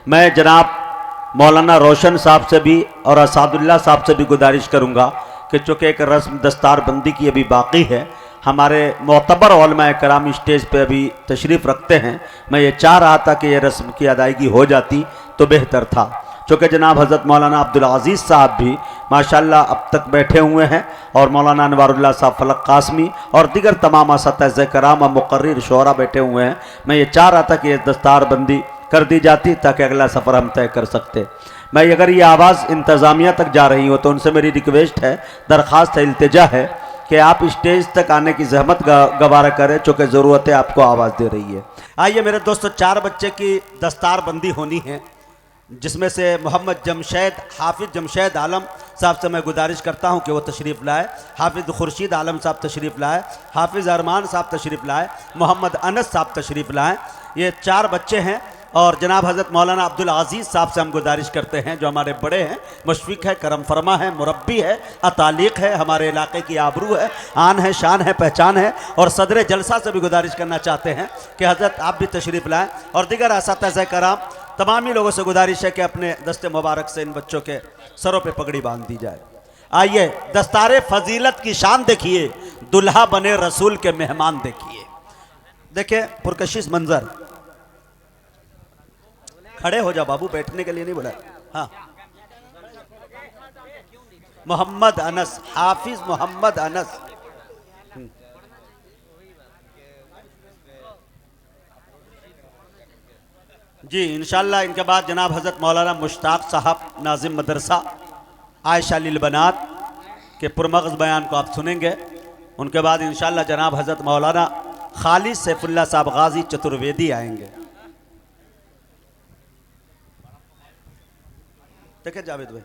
मैं जनाब मौलाना रोशन साहब से भी और असादुल्लाह साहब से भी गुजारिश करूँगा कि चूँकि एक रस्म दस्तार बंदी की अभी बाकी है, हमारे मोतबर उलमा कराम स्टेज पे अभी तशरीफ़ रखते हैं। मैं ये चाह रहा था कि ये रस्म की अदायगी हो जाती तो बेहतर था, चूँकि जनाब हज़रत मौलाना अब्दुल अज़ीज़ साहब भी माशाल्लाह अब तक बैठे हुए हैं और मौलाना अनवारुल्लाह साहब फलक कासमी और दीगर तमाम असतिज़ा कराम और मुक़र्रिर शोरा बैठे हुए हैं। मैं ये चाह रहा था कि ये दस्तार बंदी कर दी जाती ताकि अगला सफ़र हम तय कर सकते। मैं अगर ये आवाज़ इंतज़ामिया तक जा रही हो तो उनसे मेरी रिक्वेस्ट है, दरख्वास्त है, इल्तिजा है कि आप स्टेज तक आने की जहमत गवारा करें, चूँकि ज़रूरत है आपको आवाज़ दे रही है। आइए मेरे दोस्तों, 4 बच्चे की दस्तार बंदी होनी है, जिसमें से मोहम्मद जमशेद हाफिज़ जमशेद आलम साहब से मैं गुजारिश करता हूं कि वो तशरीफ़ लाए, हाफिज़ खुर्शीद आलम साहब तशरीफ़ लाए, हाफिज़ अरमान साहब तशरीफ़ लाए, मोहम्मद अनस साहब तशरीफ़ लाएँ। ये 4 बच्चे हैं और जनाब हज़रत मौलाना अब्दुल अज़ीज़ साहब से हम गुजारिश करते हैं, जो हमारे बड़े हैं, मुशफ़िक़ है, करम फरमा है, मुरब्बी है, अतालिक़ है, हमारे इलाके की आबरू है, आन है, शान है, पहचान है, और सदर जलसा से भी गुजारिश करना चाहते हैं कि हज़रत आप भी तशरीफ़ लाएँ। और दीगर असातिज़ा कराम तमाम ही लोगों से गुजारिश है कि अपने दस्ते मुबारक से इन बच्चों के सरों पे पगड़ी बांध दी जाए। आइए दस्तारे फजीलत की शान देखिए, दुल्हा बने रसूल के मेहमान देखिए। देखिए पुरकशिश मंजर, खड़े हो जा बाबू, बैठने के लिए नहीं बोला। हाँ, मोहम्मद अनस, हाफिज मोहम्मद अनस। जी इंशाल्लाह इनके बाद जनाब हज़रत मौलाना मुश्ताक साहब नाजिम मदरसा आयशा लिल बनात के पुरमग़ज़ बयान को आप सुनेंगे। उनके बाद इंशाल्लाह जनाब हज़रत मौलाना खालिद सैफुल्लाह साहब गाजी चतुर्वेदी आएंगे। देखिए जावेद भाई,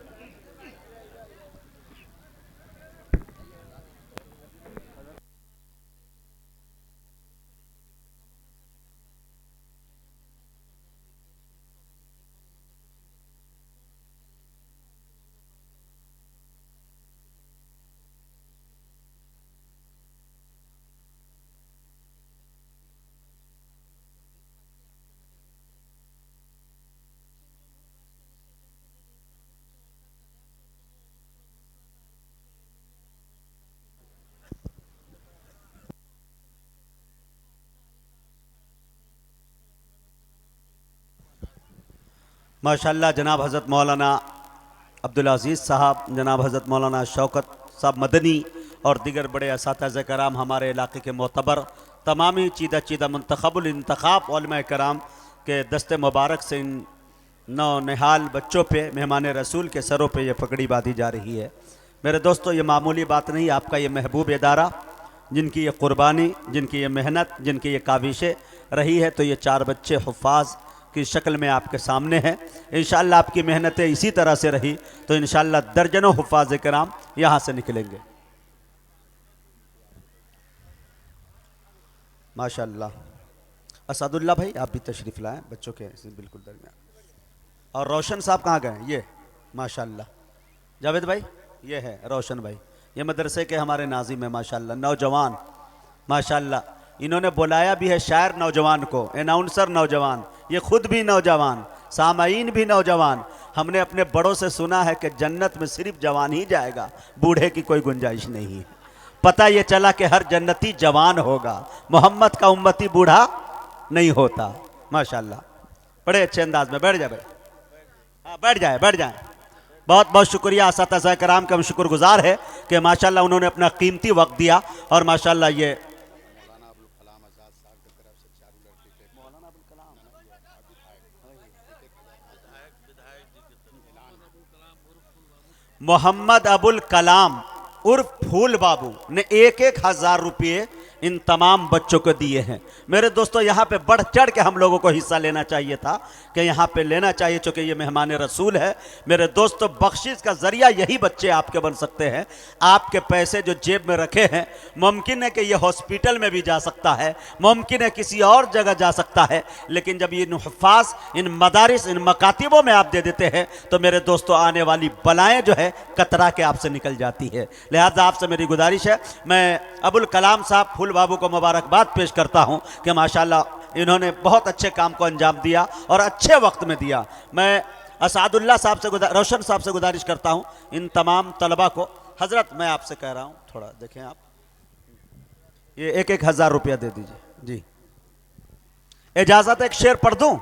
माशाल्लाह जनाब हज़रत मौलाना अब्दुल अज़ीज़ साहब, जनाब हज़रत मौलाना शौकत साहब मदनी और दीगर बड़े असातिज़ा कराम हमारे इलाके के मोतबर तमामी चीदा चीदा मुंतखबुल इंतखाब उलमा कराम के दस्ते मुबारक से इन नौ निहाल बच्चों पे मेहमान रसूल के सरों पे ये पगड़ी बांधी जा रही है। मेरे दोस्तों, ये मामूली बात नहीं, आपका ये महबूब इदारा, जिनकी ये क़ुरबानी, जिनकी ये मेहनत, जिनकी ये काविशें रही है, तो ये 4 बच्चे हुफ़ाज़ की शक्ल में आपके सामने हैं। इंशाअल्लाह आपकी मेहनतें इसी तरह से रही तो इंशाअल्लाह दर्जनों हुफ़ाज़ कराम यहाँ से निकलेंगे। माशाअल्लाह। असादुल्लाह भाई आप भी तशरीफ़ लाएँ बच्चों के बिल्कुल दरमियान। और रोशन साहब कहाँ गए? ये माशाअल्लाह। जावेद भाई ये है रोशन भाई, ये मदरसे के हमारे नाज़िम है माशाअल्लाह, नौजवान माशाअल्लाह। इन्होंने बुलाया भी है शायर नौजवान को, अनाउंसर नौजवान, ये खुद भी नौजवान, सामाईन भी नौजवान। हमने अपने बड़ों से सुना है कि जन्नत में सिर्फ जवान ही जाएगा, बूढ़े की कोई गुंजाइश नहीं है। पता ये चला कि हर जन्नती जवान होगा, मोहम्मद का उम्मती बूढ़ा नहीं होता। माशाअल्लाह, बड़े अच्छे अंदाज में। बैठ जाए भाई, हाँ बैठ जाए, बैठ जाए। बहुत बहुत शुक्रिया असातिज़ा कराम का, हम शुक्रगुजार है कि माशाअल्लाह उन्होंने अपना कीमती वक्त दिया और माशाअल्लाह ये मोहम्मद अबुल कलाम उर्फ फूल बाबू ने 1,000 रुपये इन तमाम बच्चों को दिए हैं। मेरे दोस्तों, यहाँ पे बढ़ चढ़ के हम लोगों को हिस्सा लेना चाहिए था कि यहाँ पे लेना चाहिए, चूँकि ये मेहमान रसूल है। मेरे दोस्तों, बख्शिश का ज़रिया यही बच्चे आपके बन सकते हैं। आपके पैसे जो जेब में रखे हैं, मुमकिन है कि ये हॉस्पिटल में भी जा सकता है, मुमकिन है किसी और जगह जा सकता है, लेकिन जब ये इन हुफ़ाज़, इन मदारिस, इन मकातिबों में आप दे देते हैं तो मेरे दोस्तों आने वाली बलाएँ जो है कतरा के आपसे निकल जाती है। लिहाजा आपसे मेरी गुजारिश है, मैं अबुल कलाम साहब फूल बाबू को मुबारकबाद पेश करता हूँ कि माशाअल्लाह इन्होंने बहुत अच्छे काम को अंजाम दिया और अच्छे वक्त में दिया। मैं असादुल्लाह साहब से रोशन साहब से गुजारिश करता हूं, इन तमाम तलबा को, हजरत मैं आपसे कह रहा हूं थोड़ा देखें आप, ये एक एक 1000 रुपया दे दीजिए जी। इजाजत एक शेर पढ़ दूं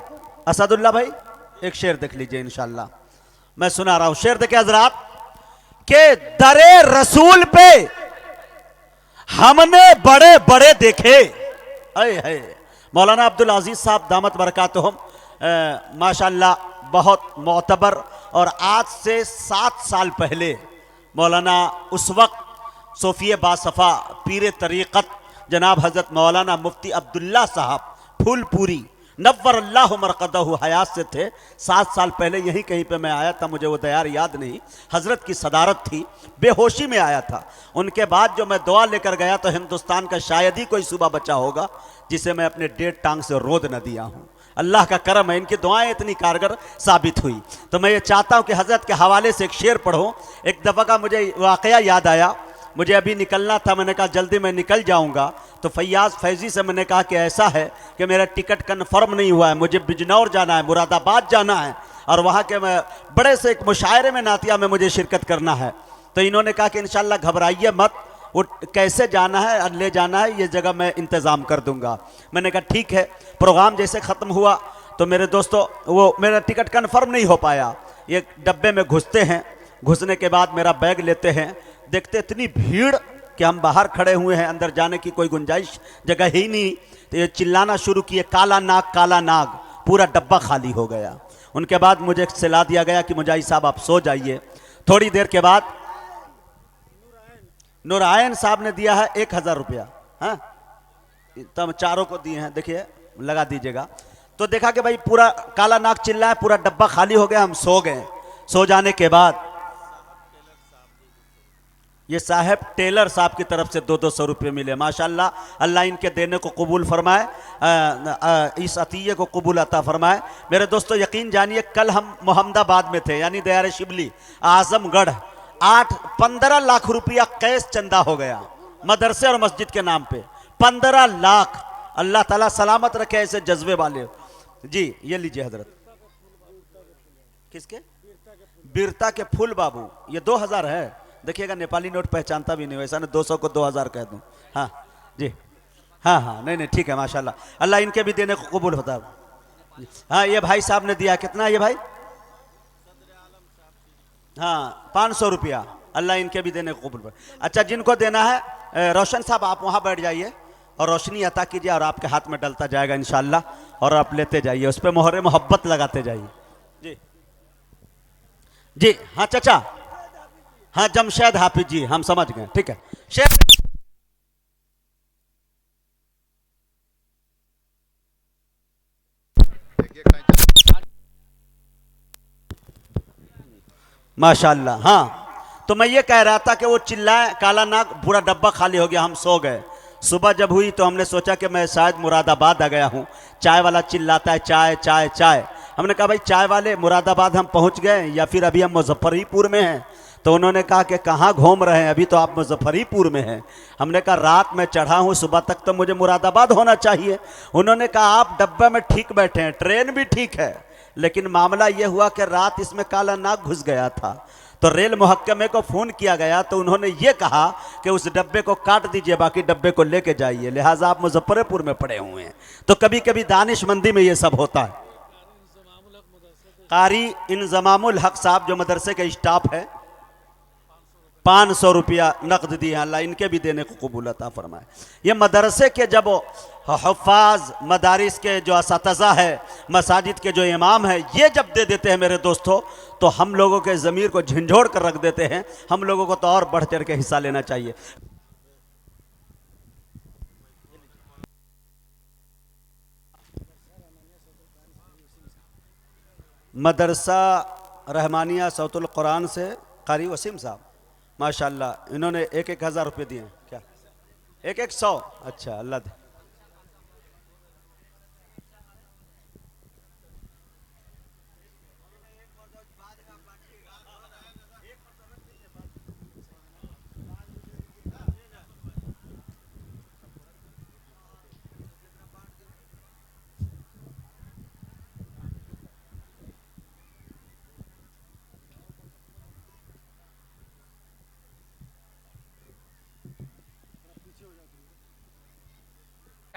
असादुल्लाह भाई? एक शेर देख लीजिए इंशाल्लाह, मैं सुना रहा हूं शेर। देखे हजरात के दरे रसूल पे हमने बड़े बड़े देखे, है मौलाना अब्दुल अजीज साहब दामत बरकातुहुम माशाल्लाह बहुत मोतबर। और आज से 7 साल पहले मौलाना उस वक्त सोफिया बासफ़ा पीर तरीक़त जनाब हज़रत मौलाना मुफ्ती अब्दुल्ला साहब फूलपुरी नव्वरल्लाहु मरक़दहु हयात से थे। 7 साल पहले यहीं कहीं पे मैं आया था, मुझे वो दयार याद नहीं, हज़रत की सदारत थी, बेहोशी में आया था। उनके बाद जो मैं दुआ लेकर गया तो हिंदुस्तान का शायद ही कोई सूबा बचा होगा जिसे मैं अपने 1.5 टांग से रोद न दिया हूँ। अल्लाह का करम है, इनकी दुआएं इतनी कारगर साबित हुई। तो मैं ये चाहता हूँ कि हज़रत के हवाले से एक शेर पढ़ूँ। एक दफ़ा का मुझे वाक़या याद आया, मुझे अभी निकलना था, मैंने कहा जल्दी मैं निकल जाऊंगा, तो फैयाज फैजी से मैंने कहा कि ऐसा है कि मेरा टिकट कन्फर्म नहीं हुआ है, मुझे बिजनौर जाना है, मुरादाबाद जाना है, और वहाँ के मैं बड़े से एक मुशायरे में नातिया में मुझे शिरकत करना है। तो इन्होंने कहा कि इंशाल्लाह घबराइए मत, वो कैसे जाना है और ले जाना है ये जगह मैं इंतज़ाम कर दूंगा। मैंने कहा ठीक है। प्रोग्राम जैसे ख़त्म हुआ तो मेरे दोस्तों वो मेरा टिकट कन्फर्म नहीं हो पाया, ये डब्बे में घुसते हैं, घुसने के बाद मेरा बैग लेते हैं, देखते इतनी भीड़ कि हम बाहर खड़े हुए हैं, अंदर जाने की कोई गुंजाइश जगह ही नहीं। तो ये चिल्लाना शुरू किए काला नाग काला नाग, पूरा डब्बा खाली हो गया। उनके बाद मुझे सिला दिया गया कि मुजाहिद साहब आप सो जाइए। थोड़ी देर के बाद नूरायन साहब ने दिया है 1000 रुपया, हाँ तब चारों को दिए हैं, देखिए लगा दीजिएगा। तो देखा कि भाई पूरा काला नाग चिल्ला है, पूरा डब्बा खाली हो गया, हम सो गए। सो जाने के बाद ये साहब टेलर साहब की तरफ से 200 रुपये मिले, माशाल्लाह, अल्लाह इनके देने को कबूल फरमाए, इस अतीये को कबूल अता फरमाए। मेरे दोस्तों यकीन जानिए कल हम मोहम्मदाबाद में थे, यानी दयार शिबली आजमगढ़, 15 लाख रुपया कैश चंदा हो गया मदरसे और मस्जिद के नाम पे, 15 लाख। अल्लाह ताला सलामत रखे ऐसे जज्बे वाले जी। ये लीजिए हजरत, किसके? बीरता के फूल बाबू, ये 2000 है, देखिएगा नेपाली नोट पहचानता भी नहीं, वैसा ना 200 को 2000 कह दूं। हाँ जी, हाँ हाँ, नहीं नहीं ठीक है माशाल्लाह, अल्लाह इनके भी देने को कबूल होता है। हाँ ये भाई साहब ने दिया, कितना ये भाई? हाँ 500 रुपया, अल्लाह इनके भी देने को कबूल कर। अच्छा जिनको देना है रोशन साहब आप वहाँ बैठ जाइए और रोशनी अता कीजिए और आपके हाथ में डलता जाएगा इंशाल्लाह, और आप लेते जाइए, उस पर मोहरे मोहब्बत लगाते जाइए जी। जी हाँ चाचा, हाँ जमशेद हाफिज जी, हम समझ गए, ठीक है शेर। माशाल्लाह। हाँ तो मैं ये कह रहा था कि वो चिल्लाए काला नाग, पूरा डब्बा खाली हो गया, हम सो गए। सुबह जब हुई तो हमने सोचा कि मैं शायद मुरादाबाद आ गया हूँ, चाय वाला चिल्लाता है चाय चाय चाय। हमने कहा भाई चाय वाले मुरादाबाद हम पहुँच गए या फिर अभी हम मुजफ्फरपुर में हैं? तो उन्होंने कहा कि कहाँ घूम रहे हैं, अभी तो आप मुजफ्फरपुर में हैं। हमने कहा रात में चढ़ा हूँ, सुबह तक तो मुझे मुरादाबाद होना चाहिए। उन्होंने कहा आप डब्बे में ठीक बैठे हैं, ट्रेन भी ठीक है, लेकिन मामला यह हुआ कि रात इसमें काला नाग घुस गया था। तो रेल मुहक्कमे को फ़ोन किया गया तो उन्होंने ये कहा कि उस डब्बे को काट दीजिए, बाकी डब्बे को लेके जाइए, लिहाजा आप मुजफ्फरपुर में पड़े हुए हैं। तो कभी कभी दानिशमंदी में ये सब होता है। कारी इंजमामुल हक साहब जो मदरसे के स्टाफ है, 500 रुपया नकद दिए, अल्लाह इनके भी देने को कबूल अता फरमाए। ये मदरसे के जब हफ़ाज, मदारिस के जो असातिज़ा है, मसाजिद के जो इमाम है, ये जब दे देते हैं मेरे दोस्तों, तो हम लोगों के ज़मीर को झंझोड़ कर रख देते हैं। हम लोगों को तो और बढ़ चढ़ के हिस्सा लेना चाहिए। मदरसा रहमानिया सौतुल कुरान से कारी वसीम साहब, माशाल्लाह, इन्होंने 1000 रुपये दिए हैं। क्या 100? अच्छा अल्लाह दे।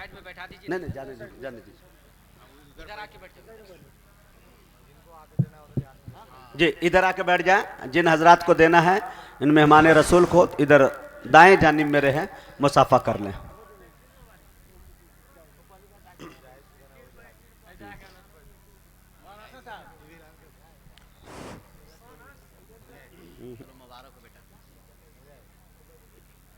साइड में बैठा दीजिए। नहीं नहीं, जाने दीजिए, जाने दीजिए इधर आके बैठ जाइए। जी। इधर आके बैठ जाए। जिन हजरात को देना है इन मेहमान रसूल को इधर दाएं जानिब मेरे हैं, मुसाफा कर लें।